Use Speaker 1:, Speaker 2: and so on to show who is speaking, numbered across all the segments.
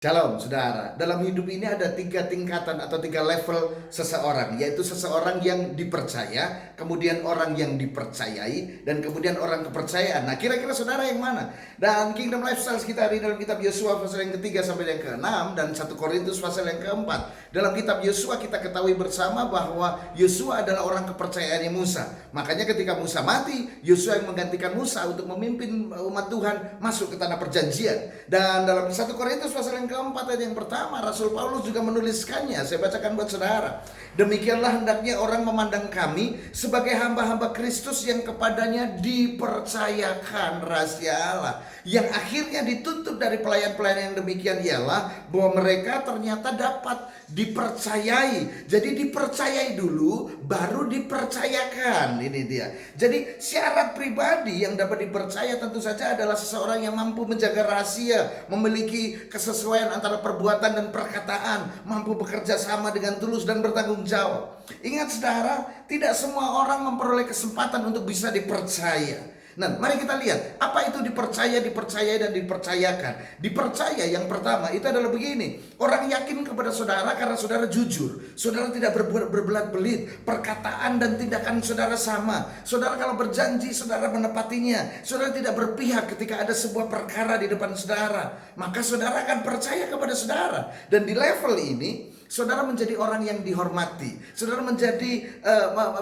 Speaker 1: Shalom saudara, dalam hidup ini ada 3 tingkatan atau 3 level seseorang, yaitu seseorang yang dipercaya, kemudian orang yang dipercayai, dan kemudian orang kepercayaan. Nah, kira-kira saudara yang mana? Dan Kingdom Lifestyle kita hari dalam kitab Yosua pasal yang ketiga sampai yang ke-6 dan 1 Korintus pasal yang ke-4. Dalam kitab Yosua kita ketahui bersama bahwa Yosua adalah orang kepercayaannya Musa. Makanya ketika Musa mati, Yosua yang menggantikan Musa untuk memimpin umat Tuhan masuk ke tanah perjanjian. Dan dalam 1 Korintus pasal yang keempat ayat yang pertama, Rasul Paulus juga menuliskannya. Saya bacakan buat saudara. Demikianlah hendaknya orang memandang kami sebagai hamba-hamba Kristus yang kepadanya dipercayakan rahasia Allah, yang akhirnya ditutup dari pelayan-pelayan yang demikian ialah bahwa mereka ternyata dapat dipercayai. Jadi dipercayai dulu baru dipercayakan. Ini dia. Jadi syarat pribadi yang dapat dipercaya tentu saja adalah seseorang yang mampu menjaga rahasia, memiliki kesesuaian antara perbuatan dan perkataan, mampu bekerja sama dengan tulus dan bertanggung jawab. Ingat saudara, tidak semua orang memperoleh kesempatan untuk bisa dipercaya. Nah, mari kita lihat apa itu dipercaya, dipercayai, dan dipercayakan. Dipercaya yang pertama itu adalah begini: orang yakin kepada saudara karena saudara jujur, saudara tidak berbelat-belit, perkataan dan tindakan saudara sama. Saudara kalau berjanji, saudara menepatinya. Saudara tidak berpihak ketika ada sebuah perkara di depan saudara, maka saudara akan percaya kepada saudara. Dan di level ini saudara menjadi orang yang dihormati. Saudara menjadi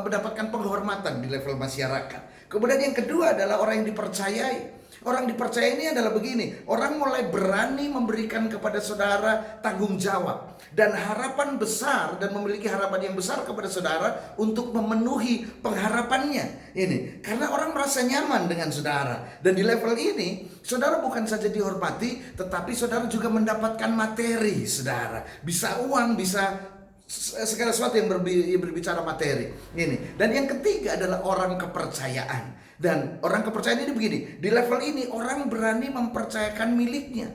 Speaker 1: mendapatkan penghormatan di level masyarakat. Kemudian yang kedua adalah orang yang dipercayai. Orang dipercaya ini adalah begini: orang mulai berani memberikan kepada saudara tanggung jawab dan harapan besar, dan memiliki harapan yang besar kepada saudara untuk memenuhi pengharapannya. Ini karena orang merasa nyaman dengan saudara. Dan di level ini saudara bukan saja dihormati, tetapi saudara juga mendapatkan materi saudara. Bisa uang, bisa segala sesuatu yang berbicara materi. Ini. Dan yang ketiga adalah orang kepercayaan. Dan orang kepercayaan ini begini: di level ini orang berani mempercayakan miliknya.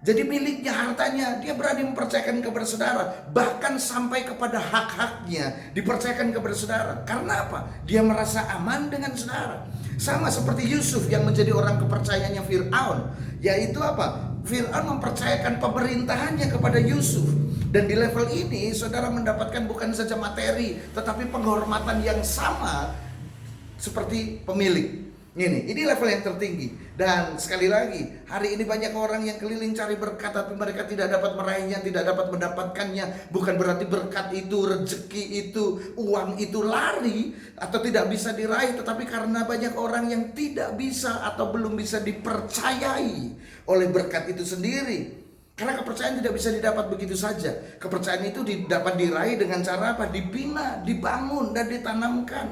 Speaker 1: Jadi miliknya, hartanya, dia berani mempercayakan kepada saudara, bahkan sampai kepada hak-haknya dipercayakan kepada saudara. Karena apa? Dia merasa aman dengan saudara. Sama seperti Yusuf yang menjadi orang kepercayaannya Fir'aun, yaitu apa? Fir'aun mempercayakan pemerintahannya kepada Yusuf. Dan di level ini saudara mendapatkan bukan saja materi, tetapi penghormatan yang sama seperti pemilik. Ini level yang tertinggi. Dan sekali lagi, hari ini banyak orang yang keliling cari berkat, tapi mereka tidak dapat meraihnya, tidak dapat mendapatkannya. Bukan berarti berkat itu, rezeki itu, uang itu lari atau tidak bisa diraih, tetapi karena banyak orang yang tidak bisa atau belum bisa dipercayai oleh berkat itu sendiri. Karena kepercayaan tidak bisa didapat begitu saja. Kepercayaan itu dapat diraih dengan cara apa? Dibina, dibangun, dan ditanamkan.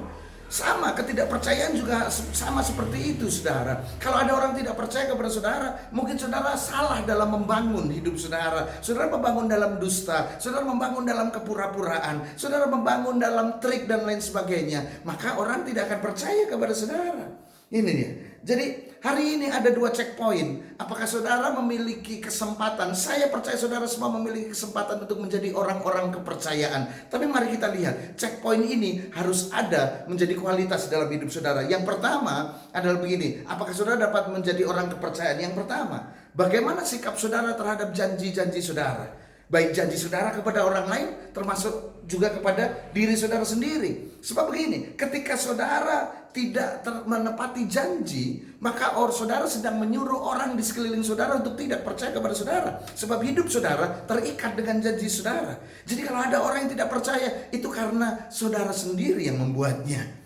Speaker 1: Sama, ketidakpercayaan juga sama seperti itu saudara. Kalau ada orang tidak percaya kepada saudara, mungkin saudara salah dalam membangun hidup saudara. Saudara membangun dalam dusta, saudara membangun dalam kepura-puraan, saudara membangun dalam trik dan lain sebagainya. Maka orang tidak akan percaya kepada saudara. Ini dia. Jadi hari ini ada 2 checkpoint. Apakah saudara memiliki kesempatan? Saya percaya saudara semua memiliki kesempatan untuk menjadi orang-orang kepercayaan. Tapi mari kita lihat, checkpoint ini harus ada menjadi kualitas dalam hidup saudara. Yang pertama adalah begini: apakah saudara dapat menjadi orang kepercayaan? Yang pertama, bagaimana sikap saudara terhadap janji-janji saudara? Baik janji saudara kepada orang lain, termasuk juga kepada diri saudara sendiri. Sebab begini, ketika saudara tidak menepati janji, maka saudara sedang menyuruh orang di sekeliling saudara untuk tidak percaya kepada saudara. Sebab hidup saudara terikat dengan janji saudara. Jadi kalau ada orang yang tidak percaya, itu karena saudara sendiri yang membuatnya.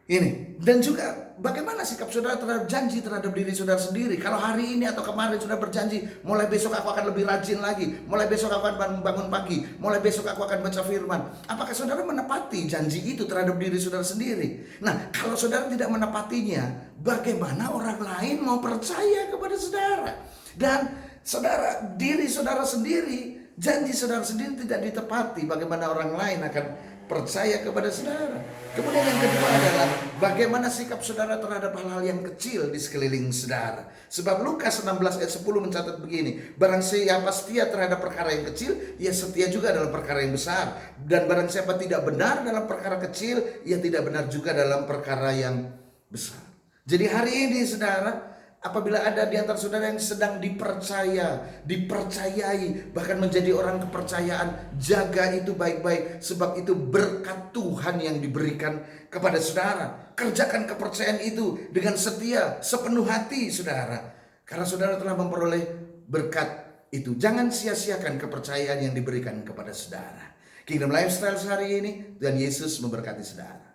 Speaker 1: Ini. Dan juga bagaimana sikap saudara terhadap janji terhadap diri saudara sendiri. Kalau hari ini atau kemarin sudah berjanji, mulai besok aku akan lebih rajin lagi, mulai besok aku akan bangun pagi, mulai besok aku akan baca firman. Apakah saudara menepati janji itu terhadap diri saudara sendiri? Nah, kalau saudara tidak menepatinya, bagaimana orang lain mau percaya kepada saudara? Dan saudara, diri saudara sendiri, janji saudara sendiri tidak ditepati, bagaimana orang lain akan percaya kepada saudara? Kemudian yang kedua adalah bagaimana sikap saudara terhadap hal-hal yang kecil di sekeliling saudara. Sebab Lukas 16 ayat 10 mencatat begini: barang siapa setia terhadap perkara yang kecil, ia setia juga dalam perkara yang besar. Dan barang siapa tidak benar dalam perkara kecil, ia tidak benar juga dalam perkara yang besar. Jadi hari ini saudara, Apabila ada di antara saudara yang sedang dipercayai, bahkan menjadi orang kepercayaan, jaga itu baik-baik, sebab itu berkat Tuhan yang diberikan kepada saudara. Kerjakan kepercayaan itu dengan setia, sepenuh hati saudara, karena saudara telah memperoleh berkat itu. Jangan sia-siakan kepercayaan yang diberikan kepada saudara. Kingdom Lifestyle hari ini, Tuhan Yesus memberkati saudara.